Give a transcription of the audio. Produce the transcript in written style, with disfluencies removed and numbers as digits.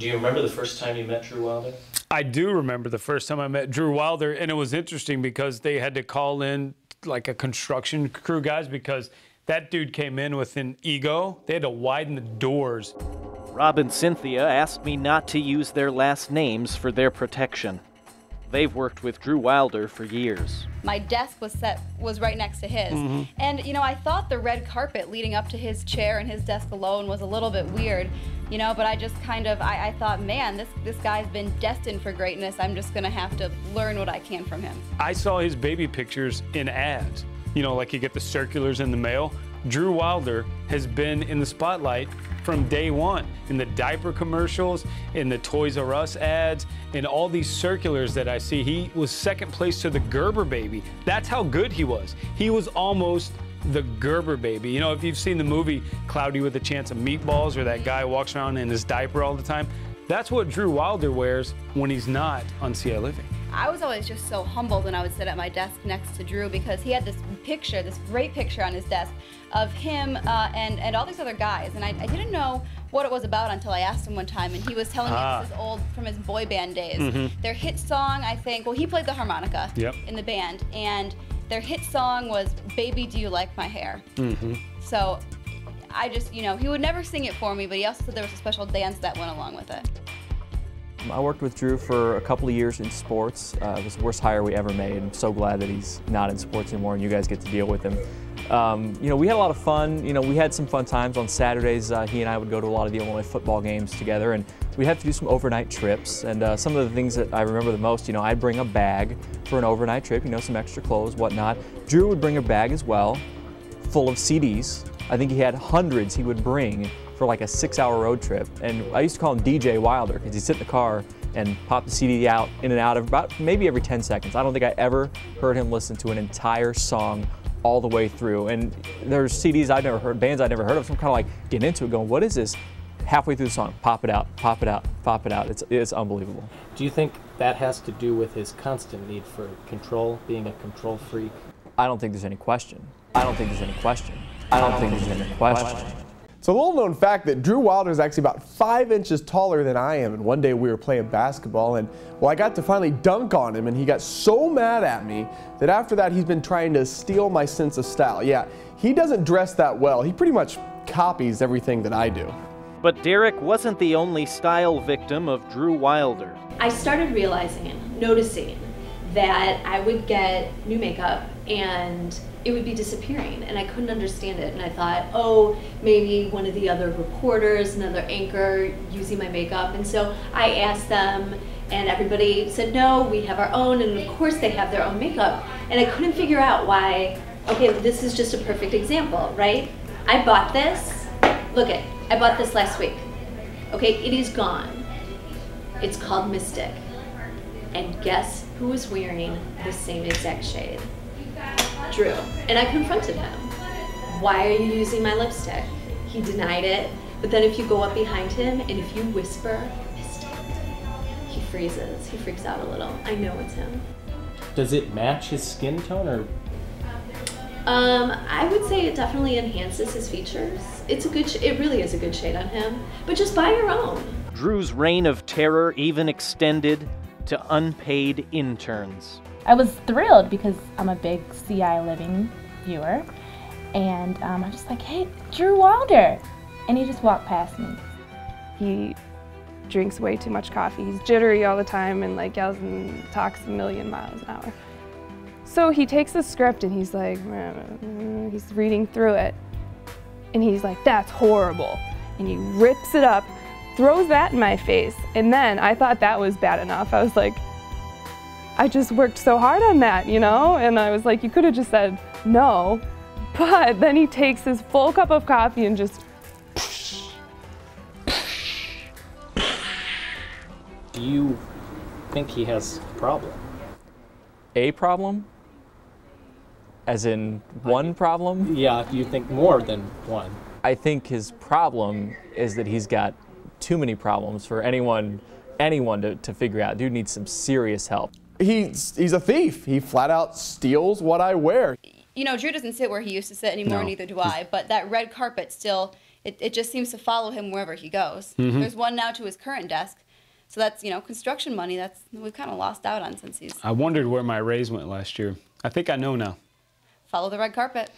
Do you remember the first time you met Drew Wilder? I do remember the first time I met Drew Wilder, and it was interesting because they had to call in like a construction crew guys because that dude came in with an ego. They had to widen the doors. Rob and Cynthia asked me not to use their last names for their protection. They've worked with Drew Wilder for years. My desk was right next to his. And, you know, I thought the red carpet leading up to his chair and his desk alone was a little bit weird, you know, but I just kind of, I thought, man, this guy's been destined for greatness. I'm just gonna have to learn what I can from him. I saw his baby pictures in ads. You know, like you get the circulars in the mail. Drew Wilder has been in the spotlight from day one, in the diaper commercials, in the Toys R Us ads, in all these circulars that I see. He was second place to the Gerber baby. That's how good he was. He was almost the Gerber baby. You know, if you've seen the movie Cloudy with a Chance of Meatballs, where that guy walks around in his diaper all the time, that's what Drew Wilder wears when he's not on ciLiving. I was always just so humbled when I would sit at my desk next to Drew because he had this picture, this great picture on his desk of him and all these other guys. And I didn't know what it was about until I asked him one time, and he was telling me this is old from his boy band days. Their hit song, I think, well, he played the harmonica in the band, and their hit song was Baby Do You Like My Hair? So I just, you know, he would never sing it for me, but he also said there was a special dance that went along with it. I worked with Drew for a couple of years in sports. It was the worst hire we ever made. I'm so glad that he's not in sports anymore and you guys get to deal with him. You know, we had a lot of fun. You know, we had some fun times on Saturdays. He and I would go to a lot of the Illinois football games together, and we'd have to do some overnight trips. And some of the things that I remember the most, you know, I'd bring a bag for an overnight trip, you know, some extra clothes, whatnot. Drew would bring a bag as well, full of CDs. I think he had hundreds he would bring for like a 6-hour road trip. And I used to call him DJ Wilder because he'd sit in the car and pop the CD out in and out of about maybe every 10 seconds. I don't think I ever heard him listen to an entire song all the way through. And there's CDs I've never heard, bands I've never heard of, so I'm kind of like getting into it going, what is this? Halfway through the song, pop it out, pop it out, pop it out. It's unbelievable. Do you think that has to do with his constant need for control, being a control freak? I don't think there's any question. I don't think there's any question. I don't think there's any question. It's a little known fact that Drew Wilder is actually about 5 inches taller than I am, and one day we were playing basketball and, well, I got to finally dunk on him and he got so mad at me that after that he's been trying to steal my sense of style. Yeah, he doesn't dress that well. He pretty much copies everything that I do. But Derek wasn't the only style victim of Drew Wilder. I started realizing and noticing that I would get new makeup and it would be disappearing, and I couldn't understand it. And I thought, oh, maybe one of the other reporters, another anchor using my makeup. And so I asked them, and everybody said, no, we have our own, and of course they have their own makeup. And I couldn't figure out why. Okay, this is just a perfect example, right? I bought this, look it, I bought this last week. Okay, it is gone. It's called Mystic. And guess who was wearing the same exact shade? Drew. And I confronted him. Why are you using my lipstick? He denied it, but then if you go up behind him and if you whisper, Mystic, he freezes. He freaks out a little. I know it's him. Does it match his skin tone, or? I would say it definitely enhances his features. It's a good, it really is a good shade on him, but just buy your own. Drew's reign of terror even extended to unpaid interns. I was thrilled because I'm a big ciLiving viewer, and I'm just like, hey, Drew Wilder, and he just walked past me. He drinks way too much coffee. He's jittery all the time and like yells and talks a million miles an hour. So he takes the script and he's like, he's reading through it, and he's like, that's horrible, and he rips it up, throws that in my face, and then I thought that was bad enough. I was like, I just worked so hard on that, you know? And I was like, you could have just said no. But then he takes his full cup of coffee and just... Do you think he has a problem? A problem? As in one problem? Yeah, do you think more than one? I think his problem is that he's got too many problems for anyone to figure out. Dude needs some serious help. He's a thief. He flat out steals what I wear. You know, Drew doesn't sit where he used to sit anymore, No. neither do I, but that red carpet still it just seems to follow him wherever he goes. There's one now to his current desk. So that's, construction money we've kind of lost out on since he's... I wondered where my raise went last year. I think I know now. Follow the red carpet.